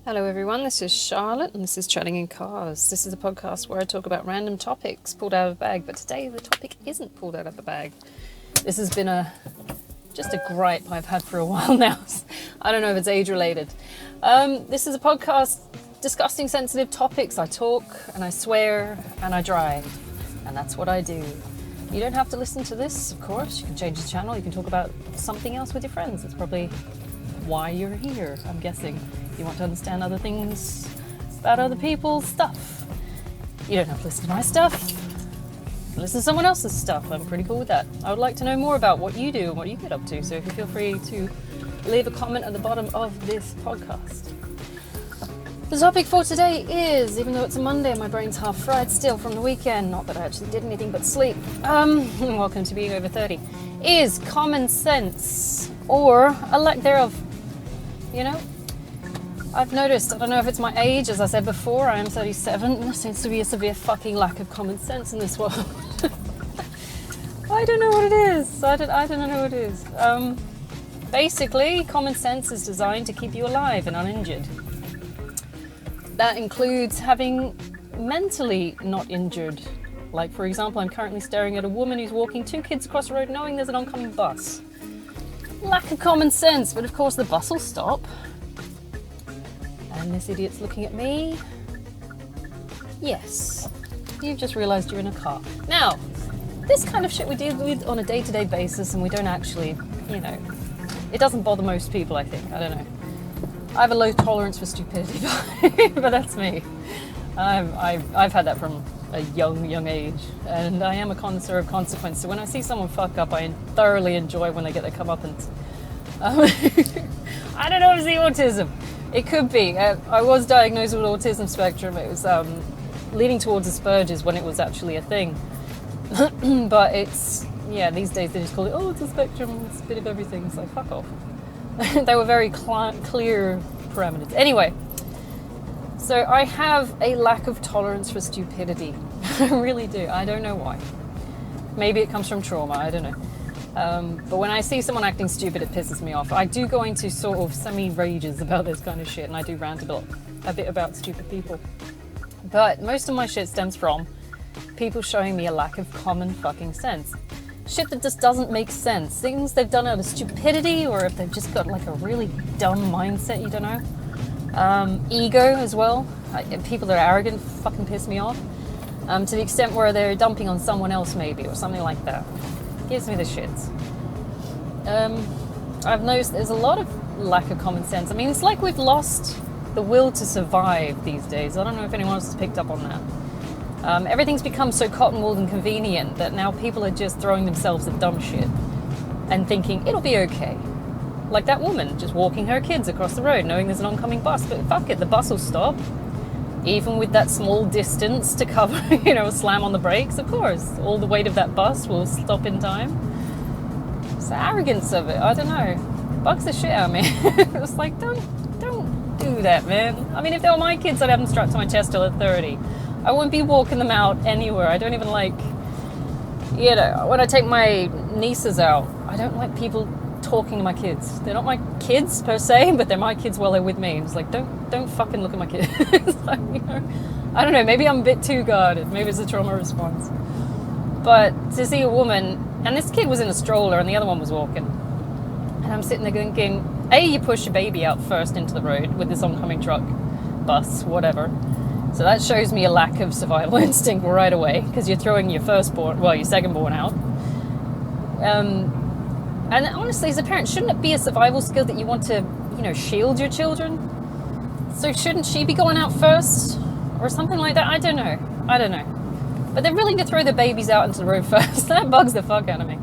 Hello everyone, this is Charlotte and this is Chatting in Cars. This is a podcast where I talk about random topics pulled out of a bag, but today the topic isn't pulled out of the bag. This has been just a gripe I've had for a while now. I don't know if it's age related. This is a podcast discussing sensitive topics. I talk and I swear and I drive, and that's what I do. You don't have to listen to this, of course. You can change the channel, you can talk about something else with your friends. That's probably why you're here, I'm guessing. You want to understand other things about other people's stuff. You don't have to listen to my stuff. You can listen to someone else's stuff. I'm pretty cool with that. I would like to know more about what you do and what you get up to, so if you feel free to leave a comment at the bottom of this podcast. The topic for today is, even though it's a Monday and my brain's half fried still from the weekend, not that I actually did anything but sleep, welcome to being over 30, is common sense, or a lack thereof. You know, I've noticed, I don't know if it's my age, as I said before, I am 37, there seems to be a severe fucking lack of common sense in this world. I don't know what it is. I don't know what it is. Basically, common sense is designed to keep you alive and uninjured. That includes having mentally not injured. Like, for example, I'm currently staring at a woman who's walking 2 kids across the road knowing there's an oncoming bus. Lack of common sense, but of course the bus will stop. And this idiot's looking at me. Yes, you've just realised you're in a car. Now, this kind of shit we deal with on a day-to-day basis, and we don't actually, it doesn't bother most people, I think. I don't know. I have a low tolerance for stupidity, but that's me. I've had that from a young age, and I am a connoisseur of consequence. So when I see someone fuck up, I thoroughly enjoy when they get their comeuppance. I don't know if it's the autism. It could be. I was diagnosed with autism spectrum. It was leading towards Asperger's when it was actually a thing. But it's, these days they just call it, it's a spectrum, it's a bit of everything. It's like, fuck off. They were very clear parameters. Anyway, so I have a lack of tolerance for stupidity. I really do. I don't know why. Maybe it comes from trauma. I don't know. But when I see someone acting stupid, it pisses me off. I do go into sort of semi-rages about this kind of shit, and I do rant a bit about stupid people. But most of my shit stems from people showing me a lack of common fucking sense. Shit that just doesn't make sense. Things they've done out of stupidity, or if they've just got like a really dumb mindset, you don't know. Ego as well. People that are arrogant fucking piss me off. To the extent where they're dumping on someone else maybe, or something like that. Gives me the shits. I've noticed there's a lot of lack of common sense. I mean, it's like we've lost the will to survive these days. I don't know if anyone else has picked up on that. Everything's become so cotton-wooled and convenient that now people are just throwing themselves at dumb shit and thinking it'll be okay. Like that woman just walking her kids across the road knowing there's an oncoming bus, but fuck it, the bus will stop. Even with that small distance to cover, slam on the brakes, of course. All the weight of that bus will stop in time. It's the arrogance of it, I don't know. It bugs the shit out of me. It's like, don't do that, man. I mean, if they were my kids, I'd have them strapped to my chest till they're 30. I wouldn't be walking them out anywhere. I don't even like, when I take my nieces out, I don't like people talking to my kids. They're not my kids per se, but they're my kids while they're with me. It's like, don't fucking look at my kids. It's like, I don't know, maybe I'm a bit too guarded. Maybe it's a trauma response. But to see a woman, and this kid was in a stroller and the other one was walking, and I'm sitting there thinking, you push your baby out first into the road with this oncoming truck, bus, whatever. So that shows me a lack of survival instinct right away, because you're throwing your your second-born out. And honestly, as a parent, shouldn't it be a survival skill that you want to, shield your children? So shouldn't she be going out first? Or something like that? I don't know. But they're willing to throw their babies out into the road first. That bugs the fuck out of me.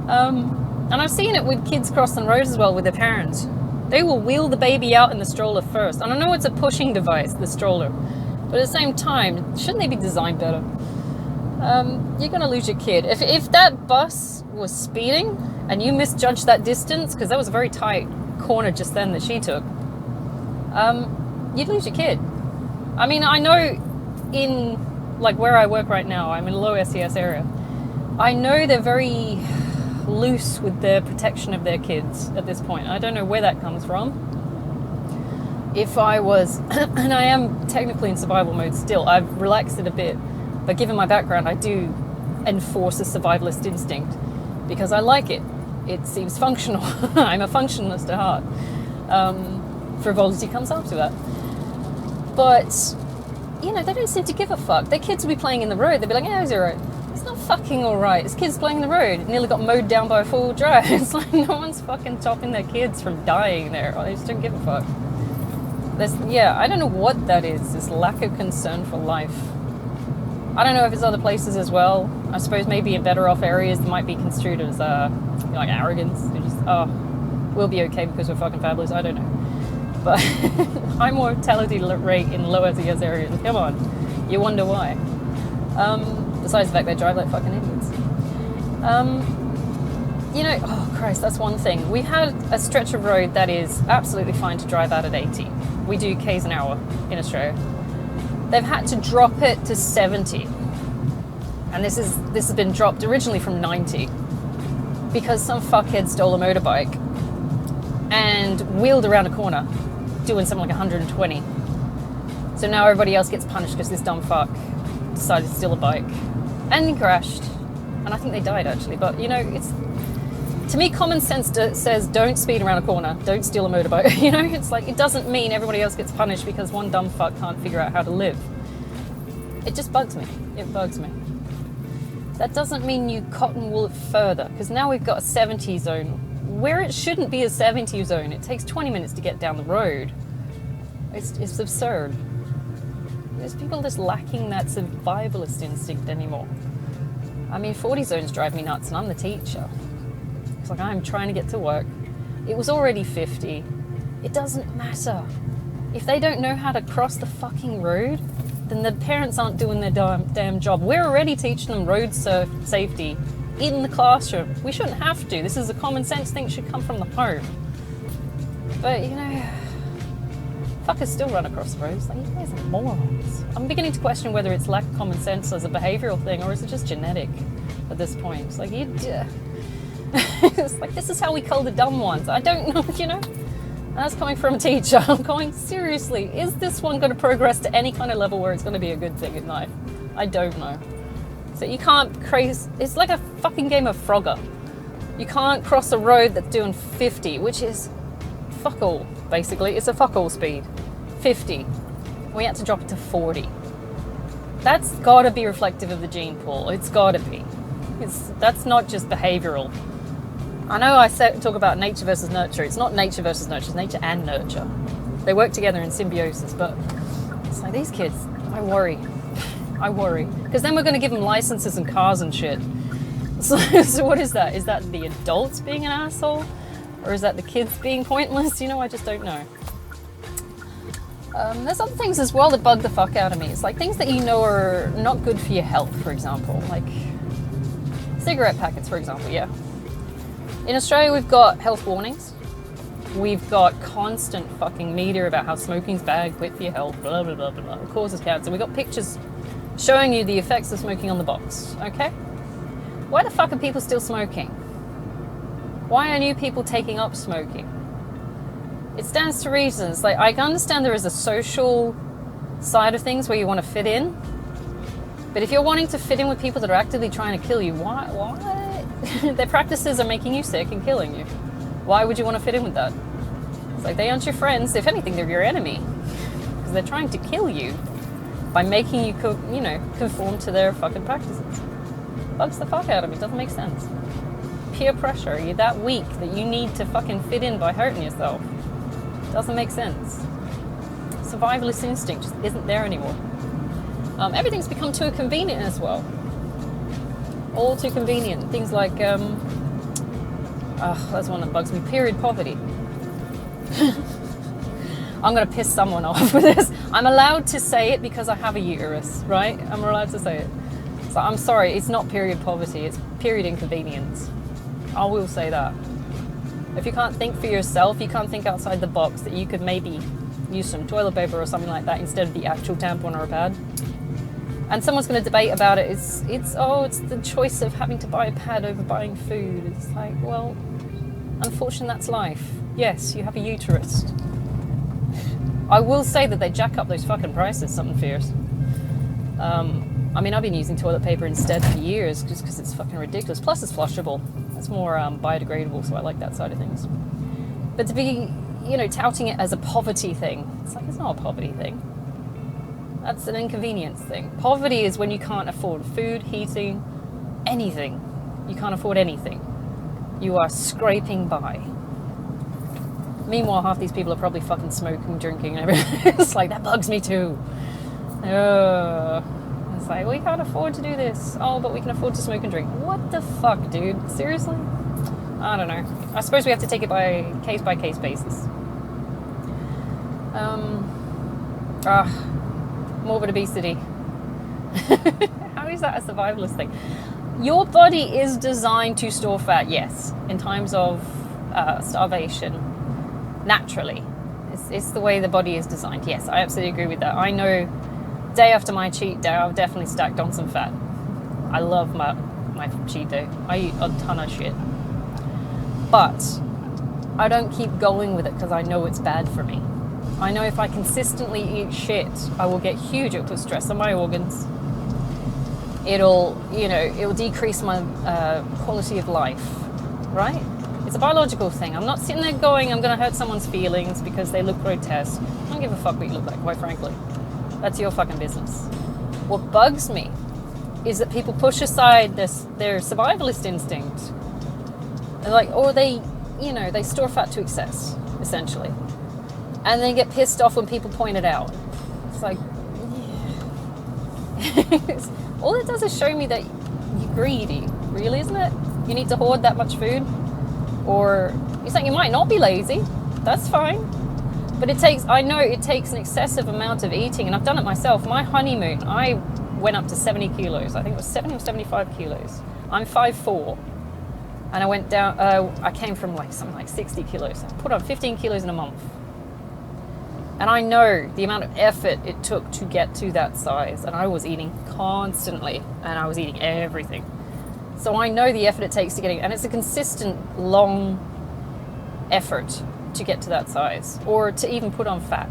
And I've seen it with kids crossing the road as well with their parents. They will wheel the baby out in the stroller first. And I know it's a pushing device, the stroller. But at the same time, shouldn't they be designed better? You're going to lose your kid. If that bus was speeding and you misjudged that distance, because that was a very tight corner just then that she took, you'd lose your kid. I mean, I know in, like where I work right now, I'm in a low SES area. I know they're very loose with their protection of their kids at this point. I don't know where that comes from. if I was, and I am technically in survival mode still, I've relaxed it a bit, but given my background, I do enforce a survivalist instinct because I like it. It seems functional. I'm a functionalist at heart. Frivolity comes after that. But, you know, they don't seem to give a fuck. Their kids will be playing in the road. They'll be like, yeah, it's alright. It's not fucking alright. It's kids playing in the road. It nearly got mowed down by a four-wheel drive. It's like no one's fucking stopping their kids from dying there. They just don't give a fuck. I don't know what that is, this lack of concern for life. I don't know if it's other places as well. I suppose maybe in better off areas it might be construed as like arrogance. They're just, we'll be okay because we're fucking fabulous. I don't know. But high mortality rate in low SES areas. Come on. You wonder why. Besides the fact they drive like fucking idiots. You know, oh Christ, that's one thing. We've had a stretch of road that is absolutely fine to drive out at 80. We do K's an hour in Australia. They've had to drop it to 70. And this has been dropped originally from 90 because some fuckhead stole a motorbike and wheeled around a corner doing something like 120. So now everybody else gets punished because this dumb fuck decided to steal a bike and he crashed. And I think they died actually, but you know, it's, to me, common sense says don't speed around a corner, don't steal a motorbike. You know, it's like, it doesn't mean everybody else gets punished because one dumb fuck can't figure out how to live. It just bugs me. It bugs me. That doesn't mean you cotton wool it further, because now we've got a 70 zone where it shouldn't be a 70 zone. It takes 20 minutes to get down the road. It's absurd. There's people just lacking that survivalist instinct anymore. I mean, 40 zones drive me nuts, and I'm the teacher. It's like, I'm trying to get to work. It was already 50. It doesn't matter. If they don't know how to cross the fucking road, then the parents aren't doing their damn job. We're already teaching them road safety in the classroom. We shouldn't have to. This is a common sense thing that should come from the home. But, you know, fuckers still run across the roads. Like, you guys are morons. I'm beginning to question whether it's lack of common sense as a behavioural thing, or is it just genetic at this point? It's like, it's like, this is how we cull the dumb ones. I don't know, you know? And that's coming from a teacher. I'm going, seriously, is this one going to progress to any kind of level where it's going to be a good thing in life? I don't know. So you can't craze. It's like a fucking game of Frogger. You can't cross a road that's doing 50, which is fuck all, basically. It's a fuck all speed. 50. We had to drop it to 40. That's got to be reflective of the gene pool. It's got to be. That's not just behavioural. I know I talk about nature versus nurture. It's not nature versus nurture. It's nature and nurture. They work together in symbiosis. But it's like, these kids, I worry. I worry. Because then we're going to give them licenses and cars and shit. So what is that? Is that the adults being an asshole? Or is that the kids being pointless? You know, I just don't know. There's other things as well that bug the fuck out of me. It's like things that you know are not good for your health, for example. Like cigarette packets, for example, yeah. In Australia, we've got health warnings. We've got constant fucking media about how smoking's bad, quit for your health, blah, blah, blah, blah, blah. It causes cancer. We've got pictures showing you the effects of smoking on the box, okay? Why the fuck are people still smoking? Why are new people taking up smoking? It stands to reason. It's like, I can understand there is a social side of things where you want to fit in. But if you're wanting to fit in with people that are actively trying to kill you, why? Their practices are making you sick and killing you. Why would you want to fit in with that? It's like, they aren't your friends. If anything, they're your enemy. Because they're trying to kill you by making you, conform to their fucking practices. Bugs the fuck out of me. Doesn't make sense. Peer pressure. You're that weak that you need to fucking fit in by hurting yourself. Doesn't make sense. Survivalist instinct just isn't there anymore. Everything's become too convenient as well. All too convenient. Things like, that's one that bugs me. Period poverty. I'm going to piss someone off with this. I'm allowed to say it because I have a uterus, right? I'm allowed to say it. So I'm sorry, it's not period poverty. It's period inconvenience. I will say that. If you can't think for yourself, you can't think outside the box that you could maybe use some toilet paper or something like that instead of the actual tampon or a pad. And someone's going to debate about it. It's the choice of having to buy a pad over buying food. It's like, well, unfortunately, that's life. Yes, you have a uterus. I will say that they jack up those fucking prices, something fierce. I mean, I've been using toilet paper instead for years just because it's fucking ridiculous. Plus, it's flushable. It's more biodegradable, so I like that side of things. But to be, touting it as a poverty thing, it's like, it's not a poverty thing. That's an inconvenience thing. Poverty is when you can't afford food, heating, anything. You can't afford anything. You are scraping by. Meanwhile, half these people are probably fucking smoking, drinking, and everything. It's like, that bugs me too. It's like, we can't afford to do this. Oh, but we can afford to smoke and drink. What the fuck, dude? Seriously? I don't know. I suppose we have to take it by case basis. Morbid obesity. How is that a survivalist thing? Your body is designed to store fat, yes, in times of starvation, naturally. It's the way the body is designed. Yes, I absolutely agree with that. I know day after my cheat day, I've definitely stacked on some fat. I love my cheat day. I eat a ton of shit. But I don't keep going with it because I know it's bad for me. I know if I consistently eat shit, I will get huge. It'll put stress on my organs. It'll decrease my quality of life, right? It's a biological thing. I'm not sitting there going, I'm going to hurt someone's feelings because they look grotesque. I don't give a fuck what you look like, quite frankly. That's your fucking business. What bugs me is that people push aside their survivalist instinct. Or they store fat to excess, essentially. And they get pissed off when people point it out. It's like, yeah. All it does is show me that you're greedy, really, isn't it? You need to hoard that much food. Or you're saying you might not be lazy. That's fine. But I know it takes an excessive amount of eating, and I've done it myself. My honeymoon, I went up to 70 kilos. I think it was 70 or 75 kilos. I'm 5'4". And I went down, I came from something like 60 kilos. I put on 15 kilos in a month. And I know the amount of effort it took to get to that size. And I was eating constantly, and I was eating everything. So I know the effort it takes to get it. And it's a consistent, long effort to get to that size, or to even put on fat.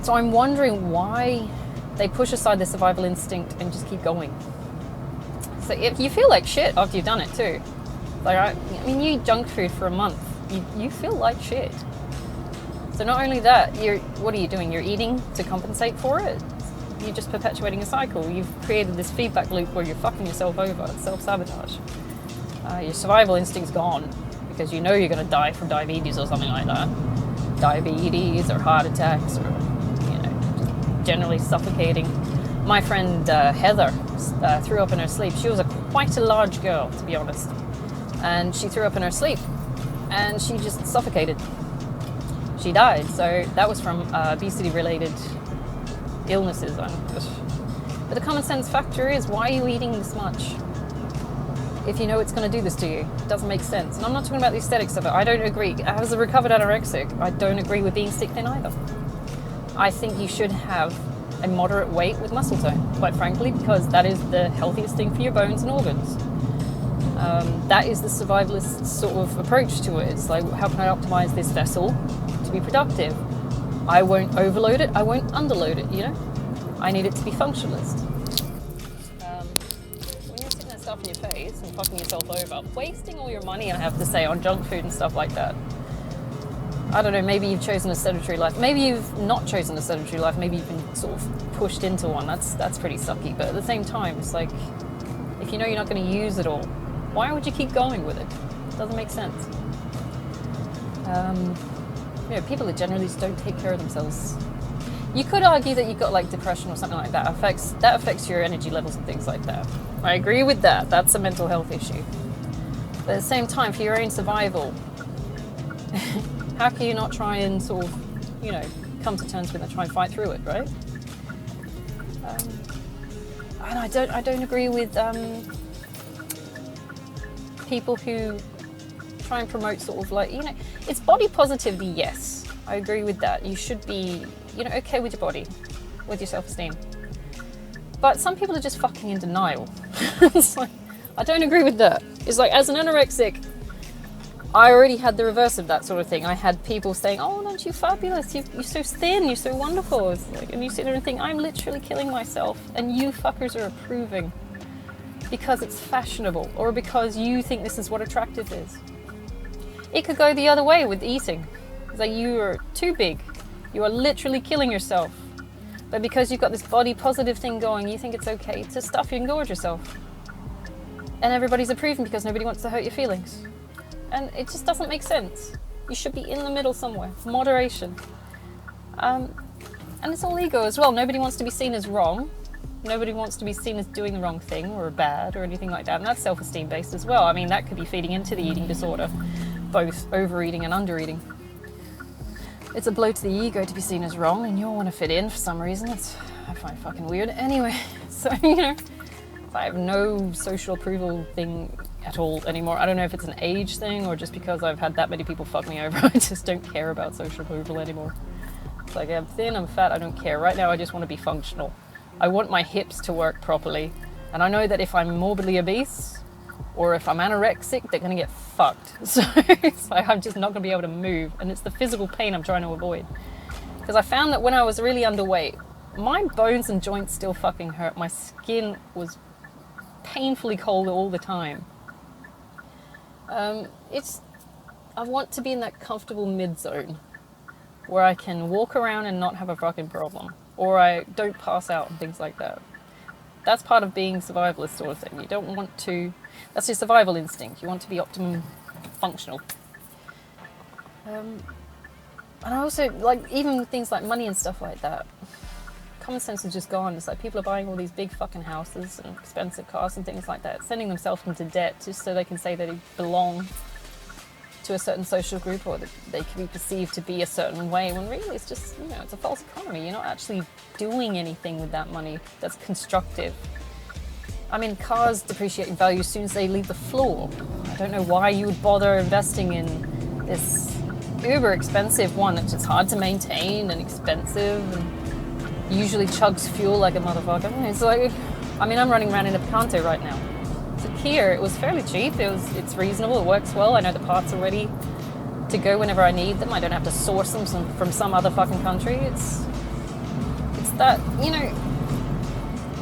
So I'm wondering why they push aside the survival instinct and just keep going. So if you feel like shit after you've done it too, you eat junk food for a month, you feel like shit. So not only that, what are you doing? You're eating to compensate for it. You're just perpetuating a cycle. You've created this feedback loop where you're fucking yourself over. It's self-sabotage. Your survival instinct's gone because you know you're going to die from diabetes or something like that. Diabetes or heart attacks or, just generally suffocating. My friend Heather threw up in her sleep. She was quite a large girl, to be honest. And she threw up in her sleep and she just suffocated. She died. So that was from obesity-related illnesses. But the common sense factor is, why are you eating this much if you know it's going to do this to you? It doesn't make sense. And I'm not talking about the aesthetics of it. I don't agree. As a recovered anorexic, I don't agree with being stick thin either. I think you should have a moderate weight with muscle tone, quite frankly, because that is the healthiest thing for your bones and organs. That is the survivalist sort of approach to it. It's like, how can I optimize this vessel to be productive? I won't overload it, I won't underload it, I need it to be functionalist. When you're sitting there stuffing your face and fucking yourself over, wasting all your money, I have to say, on junk food and stuff like that. I don't know, maybe you've chosen a sedentary life. Maybe you've not chosen a sedentary life. Maybe you've been sort of pushed into one. That's pretty sucky. But at the same time, it's like, if you know you're not going to use it all, why would you keep going with it? It doesn't make sense. People that generally just don't take care of themselves. You could argue that you've got depression or something like that. That affects your energy levels and things like that. I agree with that. That's a mental health issue. But at the same time, for your own survival, how can you not try and sort of, come to terms with it and try and fight through it, right? And I don't agree with people who try and promote sort of it's body positivity, yes. I agree with that. You should be, okay with your body, with your self-esteem. But some people are just fucking in denial. It's like, I don't agree with that. It's like, as an anorexic, I already had the reverse of that sort of thing. I had people saying, oh, aren't you fabulous? You're so thin, you're so wonderful. It's like, and you sit there and think, I'm literally killing myself, and you fuckers are approving because it's fashionable or because you think this is what attractive is. It could go the other way with eating. It's like you are too big. You are literally killing yourself. But because you've got this body positive thing going, you think it's okay to stuff you and gorge yourself. And everybody's approving because nobody wants to hurt your feelings. And it just doesn't make sense. You should be in the middle somewhere. Moderation. And it's all ego as well. Nobody wants to be seen as wrong. Nobody wants to be seen as doing the wrong thing or bad or anything like that. And that's self-esteem based as well. I mean, that could be feeding into the eating disorder, both overeating and undereating. It's a blow to the ego to be seen as wrong, and you all want to fit in for some reason. I find it fucking weird. Anyway, so, I have no social approval thing at all anymore. I don't know if it's an age thing or just because I've had that many people fuck me over. I just don't care about social approval anymore. It's like, I'm thin, I'm fat, I don't care. Right now I just want to be functional. I want my hips to work properly. And I know that if I'm morbidly obese or if I'm anorexic, they're going to get fucked. So it's like I'm just not going to be able to move. And it's the physical pain I'm trying to avoid. Because I found that when I was really underweight, my bones and joints still fucking hurt. My skin was painfully cold all the time. I want to be in that comfortable mid-zone where I can walk around and not have a fucking problem, or I don't pass out and things like that. That's part of being survivalist sort of thing. You don't want to, that's your survival instinct. You want to be optimum functional. And I also, like, even things like money and stuff like that, common sense is just gone. It's like people are buying all these big fucking houses and expensive cars and things like that, sending themselves into debt just so they can say that they belong to a certain social group or that they can be perceived to be a certain way, when really it's just, it's a false economy. You're not actually doing anything with that money that's constructive. I mean, cars depreciate in value as soon as they leave the floor. I don't know why you would bother investing in this uber expensive one. It's just hard to maintain and expensive and usually chugs fuel like a motherfucker. It's like, I mean, I'm running around in a Picanto right now. It's a Kia. It was fairly cheap. It's reasonable. It works well. I know the parts are ready to go whenever I need them. I don't have to source them from some other fucking country. It's that,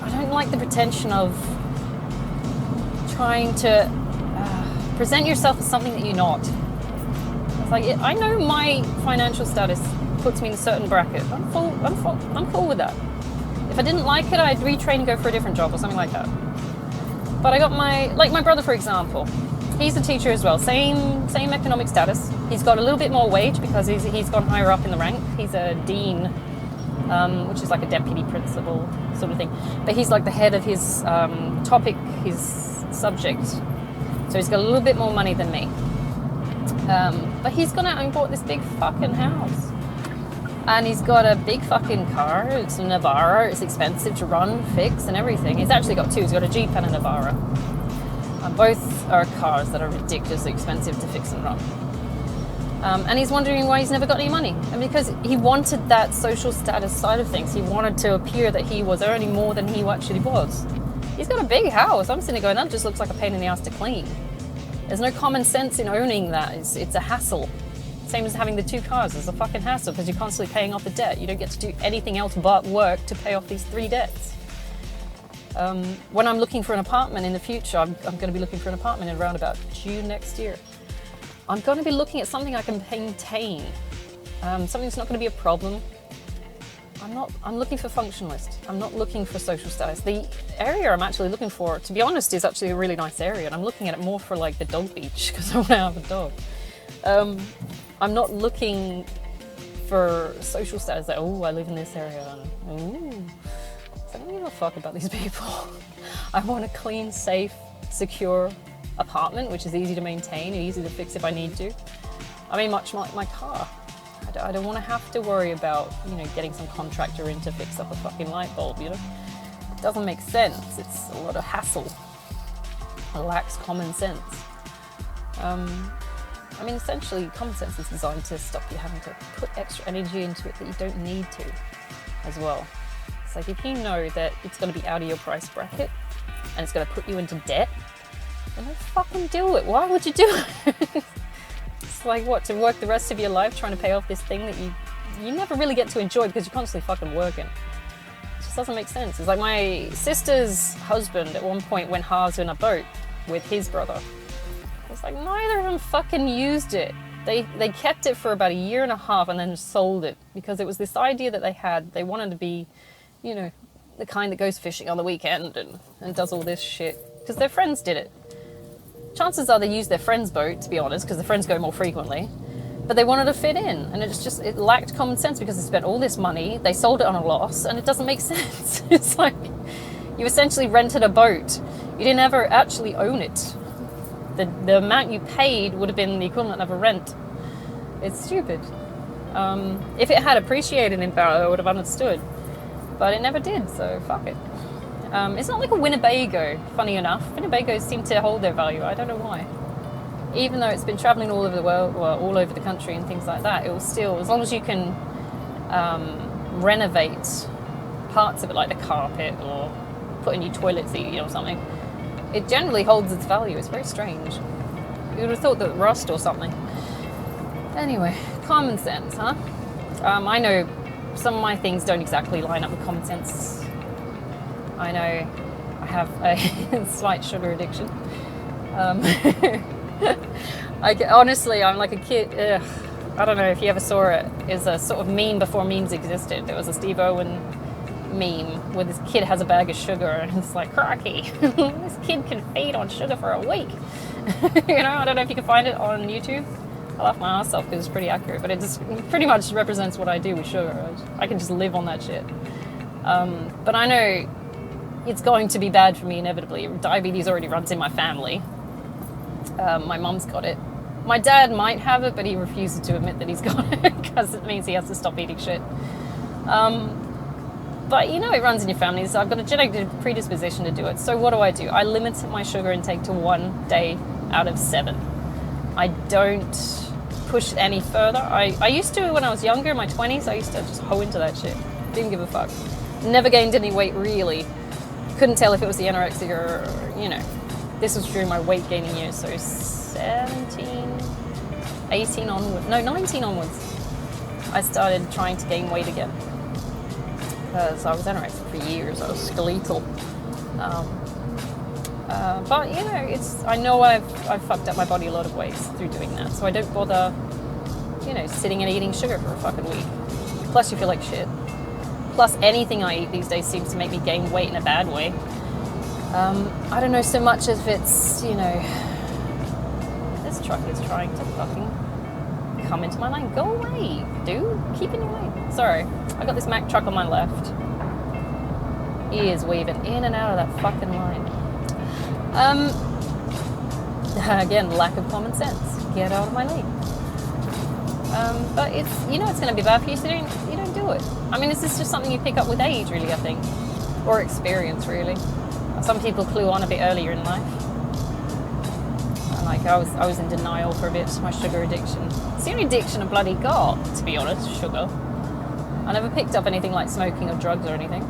I don't like the pretension of trying to present yourself as something that you're not. It's like, I know my financial status puts me in a certain bracket. I'm cool with that. If I didn't like it, I'd retrain and go for a different job or something like that. But I got my brother, for example. He's a teacher as well, same economic status. He's got a little bit more wage because he's gone higher up in the rank. He's a dean, which is like a deputy principal sort of thing. But he's like the head of his topic, his subject. So he's got a little bit more money than me. But he's gone out and bought this big fucking house. And he's got a big fucking car. It's a Navara. It's expensive to run, fix, and everything. He's actually got two. He's got a Jeep and a Navara. Both are cars that are ridiculously expensive to fix and run. And he's wondering why he's never got any money. And because he wanted that social status side of things. He wanted to appear that he was earning more than he actually was. He's got a big house. I'm sitting there going, that just looks like a pain in the ass to clean. There's no common sense in owning that. It's a hassle. Same as having the two cars. It's a fucking hassle because you're constantly paying off the debt. You don't get to do anything else but work to pay off these three debts. When I'm looking for an apartment in the future, I'm going to be looking for an apartment in around about June next year. I'm going to be looking at something I can maintain. Something that's not going to be a problem. I'm looking for functionalist. I'm not looking for social status. The area I'm actually looking for, to be honest, is actually a really nice area. And I'm looking at it more for like the dog beach because I want to have a dog. I'm not looking for social status, like, oh, I live in this area. Ooh. I don't give a fuck about these people. I want a clean, safe, secure apartment, which is easy to maintain and easy to fix if I need to. I mean, much like my car. I don't want to have to worry about, getting some contractor in to fix up a fucking light bulb, It doesn't make sense. It's a lot of hassle. It lacks common sense. Essentially, common sense is designed to stop you having to put extra energy into it that you don't need to as well. It's like if you know that it's going to be out of your price bracket and it's going to put you into debt, then don't fucking do it. Why would you do it? It's like, what, to work the rest of your life trying to pay off this thing that you never really get to enjoy because you're constantly fucking working. It just doesn't make sense. It's like my sister's husband at one point went halves in a boat with his brother. It's like neither of them fucking used it. They kept it for about 1.5 years and then sold it because it was this idea that they had. They wanted to be, you know, the kind that goes fishing on the weekend and does all this shit because their friends did it. Chances are they used their friend's boat, to be honest, because the friends go more frequently. But they wanted to fit in, and it lacked common sense because they spent all this money, they sold it on a loss, and it doesn't make sense. It's like you essentially rented a boat. You didn't ever actually own it. The amount you paid would have been the equivalent of a rent. It's stupid. If it had appreciated in value, I would have understood. But it never did, so fuck it. It's not like a Winnebago, funny enough. Winnebagos seem to hold their value. I don't know why. Even though it's been traveling all over the world, well, all over the country and things like that, it will still, as long as you can renovate parts of it, like the carpet or put a new toilet seat or something, it generally holds its value. It's very strange. You would have thought that rust or something. Anyway, common sense, huh? I know some of my things don't exactly line up with common sense. I know I have a slight sugar addiction. Honestly, I'm like a kid. I don't know if you ever saw it. It's a sort of meme before memes existed. There was a Steve Irwin meme where this kid has a bag of sugar and it's like, crikey, this kid can feed on sugar for a week. I don't know if you can find it on YouTube. I laugh my ass off because it's pretty accurate, but it just pretty much represents what I do with sugar. I can just live on that shit. But I know it's going to be bad for me inevitably. Diabetes already runs in my family. My mum's got it. My dad might have it, but he refuses to admit that he's got it because it means he has to stop eating shit. But it runs in your family, so I've got a genetic predisposition to do it. So what do? I limit my sugar intake to 1 day out of 7. I don't push any further. I used to when I was younger, in my 20s, I used to just hoe into that shit. Didn't give a fuck. Never gained any weight, really. Couldn't tell if it was the anorexia or, This was during my weight gaining years, so 19 onwards. I started trying to gain weight again. Because I was anorexic for years. I was skeletal. But I know I've fucked up my body a lot of ways through doing that. So I don't bother, sitting and eating sugar for a fucking week. Plus you feel like shit. Plus anything I eat these days seems to make me gain weight in a bad way. I don't know so much if it's, this truck is trying to fucking come into my lane. Go away, dude. Keep in your lane. Sorry. I got this Mack truck on my left. He is weaving in and out of that fucking line. Again, lack of common sense. Get out of my lane. But it's, it's going to be bad for you, so you don't do it. I mean, this is just something you pick up with age, really, I think. Or experience, really. Some people clue on a bit earlier in life. And I was in denial for a bit, my sugar addiction. It's the only addiction I bloody got, to be honest, sugar. I never picked up anything like smoking or drugs or anything.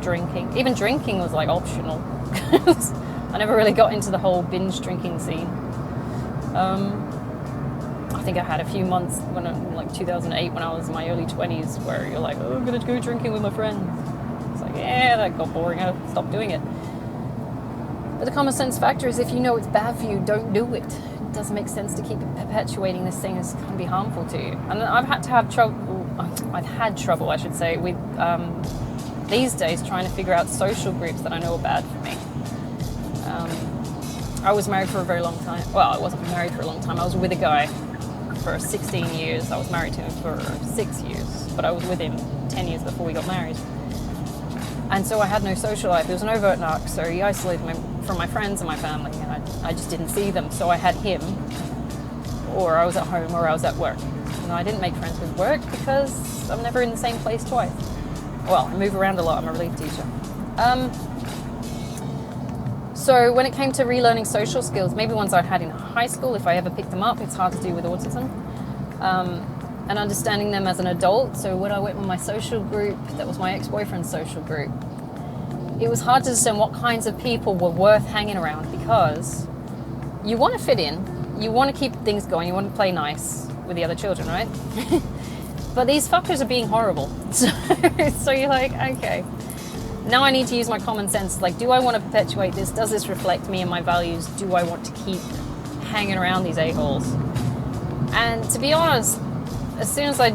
Drinking. Even drinking was like optional. I never really got into the whole binge drinking scene. I think I had a few months when, like 2008, when I was in my early 20s, where you're like, oh, I'm going to go drinking with my friends. It's like, yeah, that got boring. I stopped doing it. But the common sense factor is if you know it's bad for you, don't do it. It doesn't make sense to keep perpetuating this thing. It's going to be harmful to you. And I've had trouble, I should say, with these days trying to figure out social groups that I know are bad for me. I was married for a very long time. Well, I wasn't married for a long time. I was with a guy for 16 years. I was married to him for 6 years, but I was with him 10 years before we got married. And so I had no social life. He was an overt narc, so he isolated me from my friends and my family, and I just didn't see them. So I had him, or I was at home, or I was at work. And I didn't make friends with work because I'm never in the same place twice. Well, I move around a lot. I'm a relief teacher. So when it came to relearning social skills, maybe ones I had in high school, if I ever picked them up, it's hard to do with autism, and understanding them as an adult. So when I went with my social group, that was my ex-boyfriend's social group, it was hard to discern what kinds of people were worth hanging around, because you want to fit in, you want to keep things going, you want to play nice with the other children, right? But these fuckers are being horrible. So you're like, okay, now I need to use my common sense. Like, do I want to perpetuate this? Does this reflect me and my values? Do I want to keep hanging around these a-holes? And to be honest, as soon as I,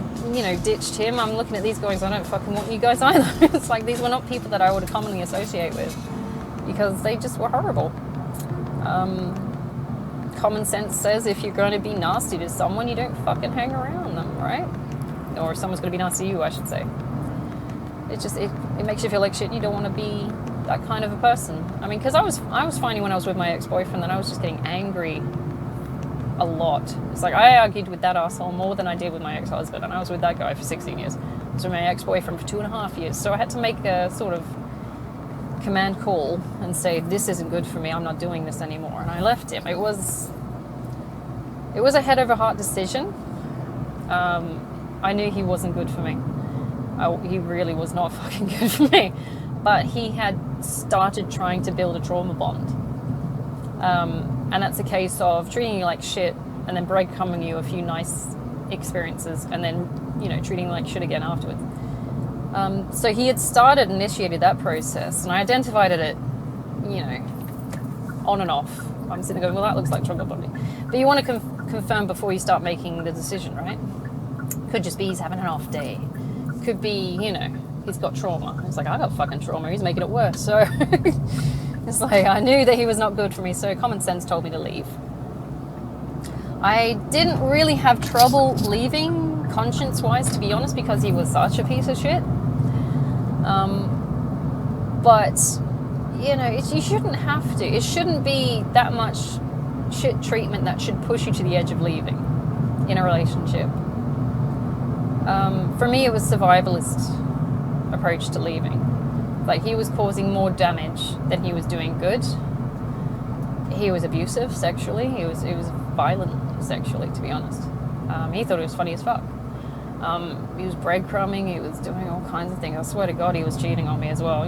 ditched him, I'm looking at these guys, I don't fucking want you guys either. It's like, these were not people that I would commonly associate with, because they just were horrible. Common sense says if you're going to be nasty to someone, you don't fucking hang around them, right? Or if someone's going to be nasty to you, I should say. It just, it makes you feel like shit. You don't want to be that kind of a person. I mean, because I was finding when I was with my ex-boyfriend that I was just getting angry a lot. It's like, I argued with that asshole more than I did with my ex-husband, and I was with that guy for 16 years. I was with my ex-boyfriend for 2.5 years. So I had to make a sort of command call and say, this isn't good for me, I'm not doing this anymore. And I left him. It was a head over heart decision. I knew he wasn't good for me. He really was not fucking good for me. But he had started trying to build a trauma bond. And that's a case of treating you like shit and then breadcrumbing you a few nice experiences and then, treating you like shit again afterwards. So he had initiated that process, and I identified it, on and off. I'm sitting there going, well, that looks like trauma bonding. But you want to confirm before you start making the decision, right? Could just be he's having an off day. Could be, he's got trauma. It's like, I got fucking trauma. He's making it worse. So it's like, I knew that he was not good for me. So common sense told me to leave. I didn't really have trouble leaving conscience-wise, to be honest, because he was such a piece of shit. But, you shouldn't have to. It shouldn't be that much shit treatment that should push you to the edge of leaving in a relationship. For me, it was survivalist approach to leaving. Like, he was causing more damage than he was doing good. He was abusive sexually. He was violent sexually, to be honest. He thought it was funny as fuck. He was breadcrumbing. He was doing all kinds of things. I swear to God, he was cheating on me as well,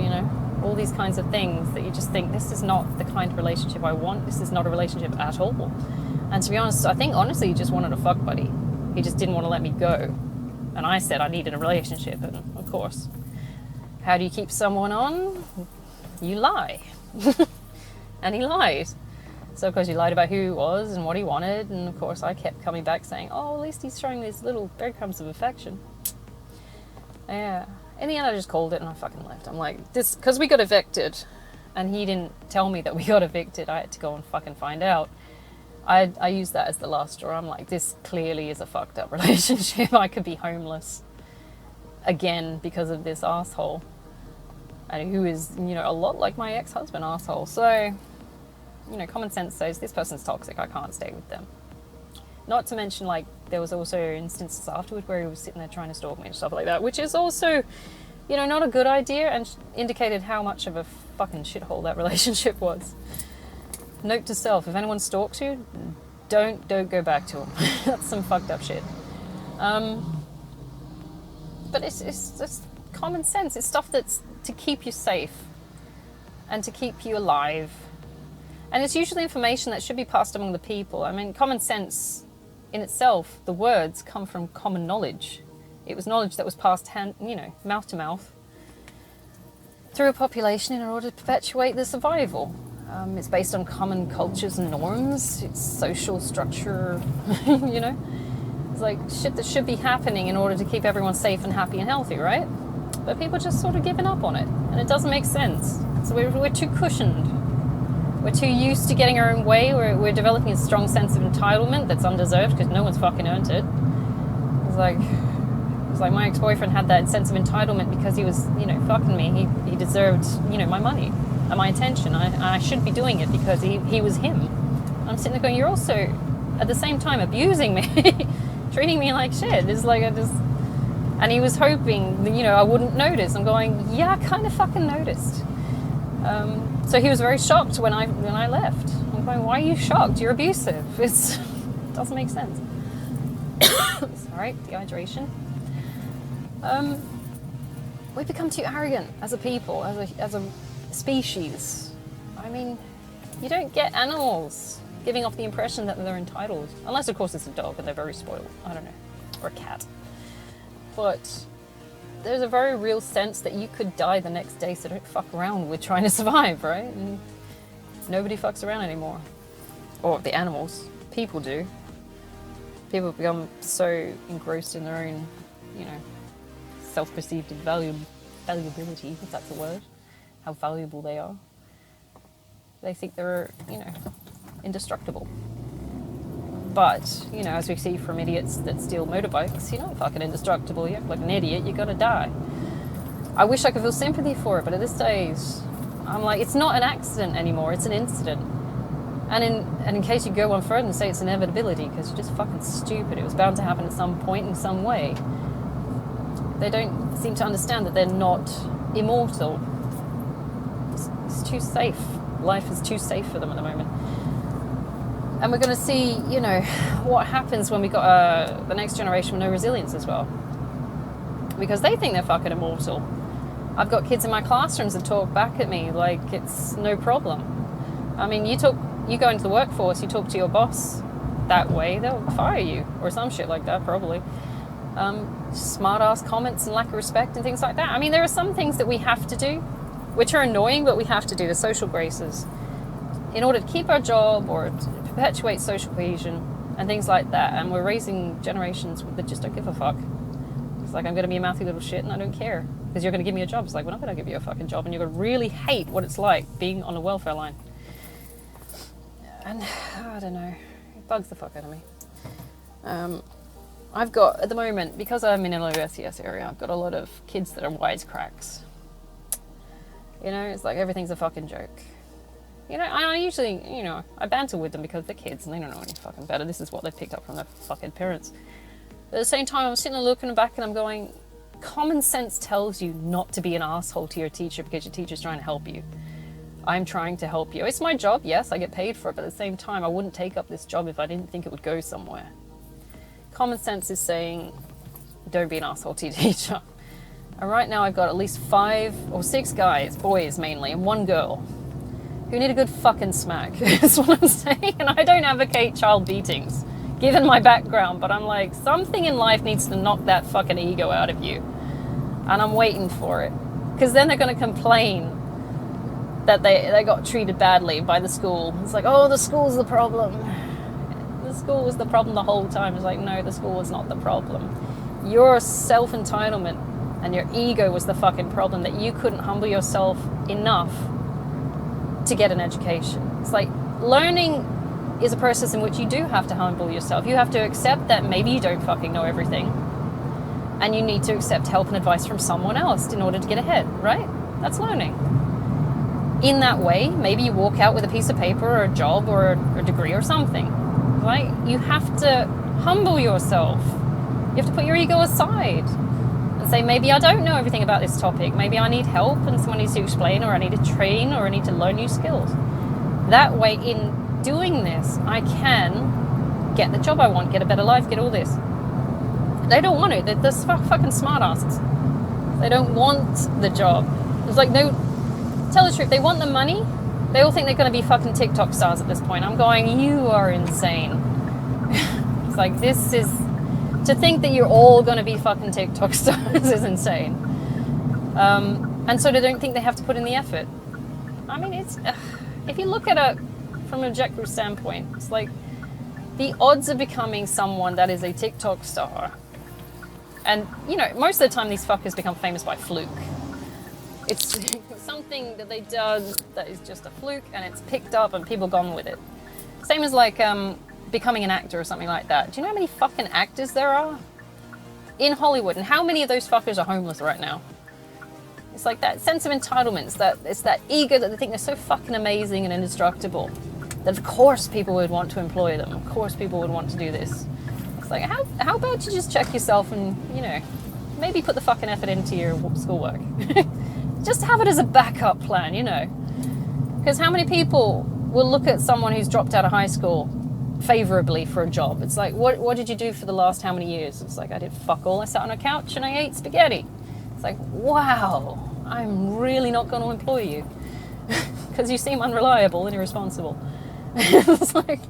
all these kinds of things that you just think, this is not the kind of relationship I want. This is not a relationship at all. And to be honest, I think honestly he just wanted a fuck buddy. He just didn't want to let me go. And I said I needed a relationship, and of course, how do you keep someone on? You lie. And he lied. So of course he lied about who he was and what he wanted, and of course I kept coming back saying, oh, at least he's showing these little breadcrumbs of affection. Yeah. In the end, I just called it and I fucking left. I'm like, this, because we got evicted, and he didn't tell me that we got evicted. I had to go and fucking find out. I used that as the last straw. I'm like, this clearly is a fucked up relationship. I could be homeless again because of this asshole, and who is, a lot like my ex-husband asshole. So, common sense says this person's toxic. I can't stay with them. Not to mention, like, there was also instances afterward where he was sitting there trying to stalk me and stuff like that, which is also, not a good idea, and indicated how much of a fucking shithole that relationship was. Note to self, if anyone stalks you, don't go back to them. That's some fucked up shit. But it's just common sense. It's stuff that's to keep you safe and to keep you alive. And it's usually information that should be passed among the people. I mean, common sense in itself, the words come from common knowledge. It was knowledge that was passed mouth to mouth through a population in order to perpetuate the survival. It's based on common cultures and norms. It's social structure, It's like shit that should be happening in order to keep everyone safe and happy and healthy, right? But people just sort of giving up on it, and it doesn't make sense. So we're too cushioned. We're too used to getting our own way. We're developing a strong sense of entitlement that's undeserved because no one's fucking earned it. It's like my ex-boyfriend had that sense of entitlement because he was, fucking me. He deserved, my money and my attention. I should be doing it because he was him. I'm sitting there going, you're also at the same time abusing me, treating me like shit. It's like and he was hoping that, I wouldn't notice. I'm going, yeah, I kind of fucking noticed. So he was very shocked when I left. I'm going, why are you shocked? You're abusive. It doesn't make sense. Sorry, dehydration. We become too arrogant as a people, as a species. I mean, you don't get animals giving off the impression that they're entitled. Unless, of course, it's a dog and they're very spoiled. I don't know. Or a cat. But there's a very real sense that you could die the next day, so don't fuck around with trying to survive, right? And nobody fucks around anymore. Or the animals. People do. People become so engrossed in their own, you know, self-perceived valuability, if that's a word. How valuable they are. They think they're, you know, indestructible. But, you know, as we see from idiots that steal motorbikes, you're not fucking indestructible. You act like an idiot, you're gonna die. I wish I could feel sympathy for it, but at this stage, I'm like, it's not an accident anymore, it's an incident. And in case you go on further and say it's inevitability, because you're just fucking stupid, it was bound to happen at some point in some way. They don't seem to understand that they're not immortal. It's too safe. Life is too safe for them at the moment. And we're going to see, you know, what happens when we got the next generation with no resilience as well. Because they think they're fucking immortal. I've got kids in my classrooms that talk back at me like it's no problem. I mean, you go into the workforce, you talk to your boss that way, they'll fire you or some shit like that, probably. Smart-ass comments and lack of respect and things like that. I mean, there are some things that we have to do, which are annoying, but we have to do, the social graces, in order to keep our job or to perpetuate social cohesion and things like that. And we're raising generations that just don't give a fuck. It's like, I'm going to be a mouthy little shit and I don't care because you're going to give me a job. It's like, we're not going to give you a fucking job, and you're going to really hate what it's like being on a welfare line. And I don't know, it bugs the fuck out of me. I've got, at the moment, because I'm in a low SES area, I've got a lot of kids that are wisecracks. You know, it's like everything's a fucking joke. You know, I usually, you know, I banter with them because they're kids and they don't know any fucking better. This is what they picked up from their fucking parents. But at the same time, I'm sitting there looking back and I'm going, common sense tells you not to be an asshole to your teacher because your teacher's trying to help you. I'm trying to help you. It's my job, yes, I get paid for it, but at the same time, I wouldn't take up this job if I didn't think it would go somewhere. Common sense is saying, don't be an asshole to your teacher. And right now I've got at least 5 or 6 guys, boys mainly, and 1 girl, who need a good fucking smack. That's what I'm saying. And I don't advocate child beatings, given my background, but I'm like, something in life needs to knock that fucking ego out of you. And I'm waiting for it. Because then they're going to complain that they got treated badly by the school. It's like, oh, the school's the problem. The school was the problem the whole time. It's like, no, the school was not the problem. Your self-entitlement and your ego was the fucking problem, that you couldn't humble yourself enough to get an education. It's like, learning is a process in which you do have to humble yourself. You have to accept that maybe you don't fucking know everything, and you need to accept help and advice from someone else in order to get ahead, right? That's learning. In that way, maybe you walk out with a piece of paper or a job or a degree or something, right? You have to humble yourself. You have to put your ego aside and say, maybe I don't know everything about this topic. Maybe I need help and someone needs to explain, or I need to train, or I need to learn new skills. That way, in doing this, I can get the job I want, get a better life, get all this. They don't want it. They're fucking smartasses. They don't want the job. It's like, no, tell the truth, they want the money. They all think they're going to be fucking TikTok stars at this point. I'm going, you are insane. It's like, this is, to think that you're all going to be fucking TikTok stars is insane. And so they don't think they have to put in the effort. I mean, it's, if you look at it from an objective standpoint, it's like, the odds of becoming someone that is a TikTok star, and, you know, most of the time these fuckers become famous by fluke. It's something that they done that is just a fluke, and it's picked up and people gone with it. Same as like becoming an actor or something like that. Do you know how many fucking actors there are in Hollywood, and how many of those fuckers are homeless right now? It's like that sense of entitlement, it's that ego that they think they're so fucking amazing and indestructible that of course people would want to employ them. Of course people would want to do this. It's like, how about you just check yourself and, you know, maybe put the fucking effort into your schoolwork. Just have it as a backup plan, you know. Because how many people will look at someone who's dropped out of high school favorably for a job? It's like, what did you do for the last how many years? It's like, I did fuck all. I sat on a couch and I ate spaghetti. It's like, wow, I'm really not going to employ you because you seem unreliable and irresponsible. It's like,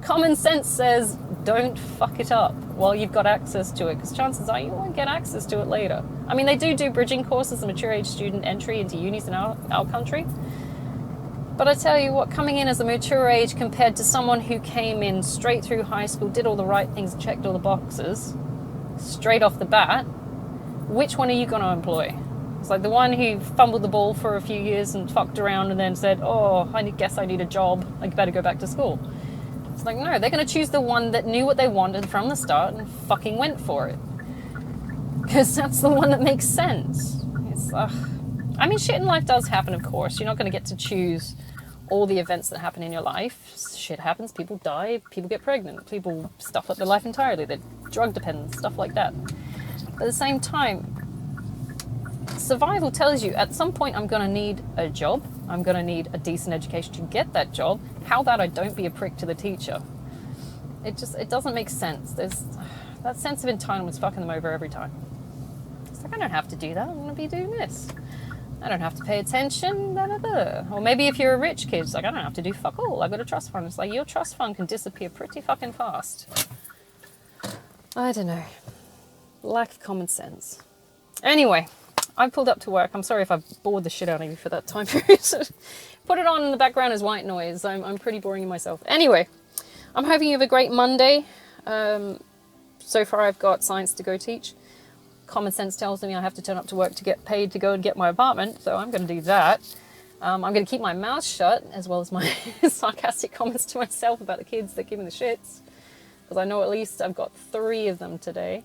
Common sense says don't fuck it up while you've got access to it, because chances are you won't get access to it later. I mean, they do bridging courses and mature age student entry into unis in our country. But I tell you what, coming in as a mature age compared to someone who came in straight through high school, did all the right things, checked all the boxes, straight off the bat, which one are you going to employ? It's like the one who fumbled the ball for a few years and fucked around and then said, oh, I guess I need a job, I better go back to school. It's like, no, they're going to choose the one that knew what they wanted from the start and fucking went for it. Because that's the one that makes sense. It's, I mean, shit in life does happen, of course. You're not going to get to choose all the events that happen in your life. Shit happens, people die, people get pregnant, people stuff up their life entirely, they're drug dependent, stuff like that. But at the same time, survival tells you at some point I'm going to need a job, I'm going to need a decent education to get that job. How about I don't be a prick to the teacher? It doesn't make sense. There's that sense of entitlement's fucking them over every time. It's like, I don't have to do that, I'm going to be doing this. I don't have to pay attention, blah, blah, blah. Or maybe if you're a rich kid, it's like, I don't have to do fuck all, I've got a trust fund. It's like, your trust fund can disappear pretty fucking fast. I don't know. Lack of common sense. Anyway, I pulled up to work. I'm sorry if I bored the shit out of you for that time period. Put it on in the background as white noise. I'm pretty boring myself. Anyway, I'm hoping you have a great Monday. So far I've got science to go teach. Common sense tells me I have to turn up to work to get paid to go and get my apartment, so I'm going to do that. I'm going to keep my mouth shut, as well as my sarcastic comments to myself about the kids that give me the shits, because I know at least I've got 3 of them today.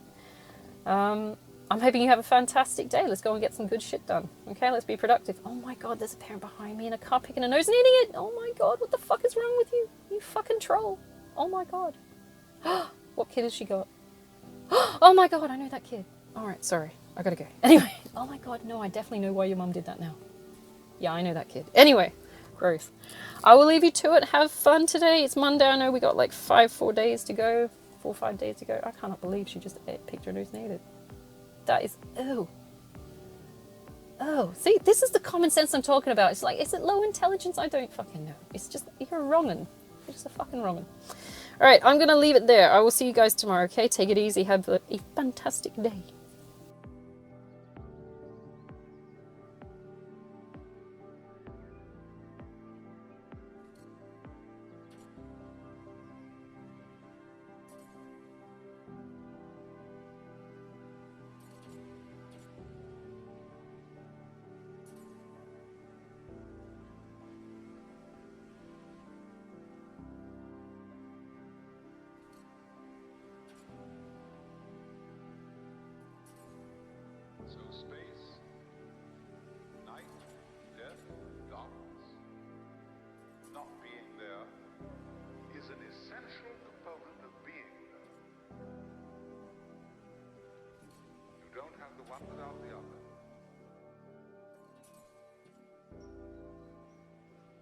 I'm hoping you have a fantastic day. Let's go and get some good shit done. Okay, let's be productive. Oh my god, there's a parent behind me in a car picking a nose, an idiot! Oh my god, what the fuck is wrong with you? You fucking troll. Oh my god. What kid has she got? Oh my god, I know that kid. Alright, sorry, I gotta go. Anyway, oh my god, no, I definitely know why your mum did that now. Yeah, I know that kid. Anyway, growth. I will leave you to it. Have fun today. It's Monday. I know we got like 4 days to go. 4 or 5 days to go. I cannot believe she just picked her nose and ate it. That is, oh. Oh, see, this is the common sense I'm talking about. It's like, is it low intelligence? I don't fucking know. It's just, you're a wrong'un. You're just a fucking wrong'un. Alright, I'm gonna leave it there. I will see you guys tomorrow, okay? Take it easy. Have a fantastic day. Space, night, death, darkness. Not being there is an essential component of being there. You don't have the one without the other.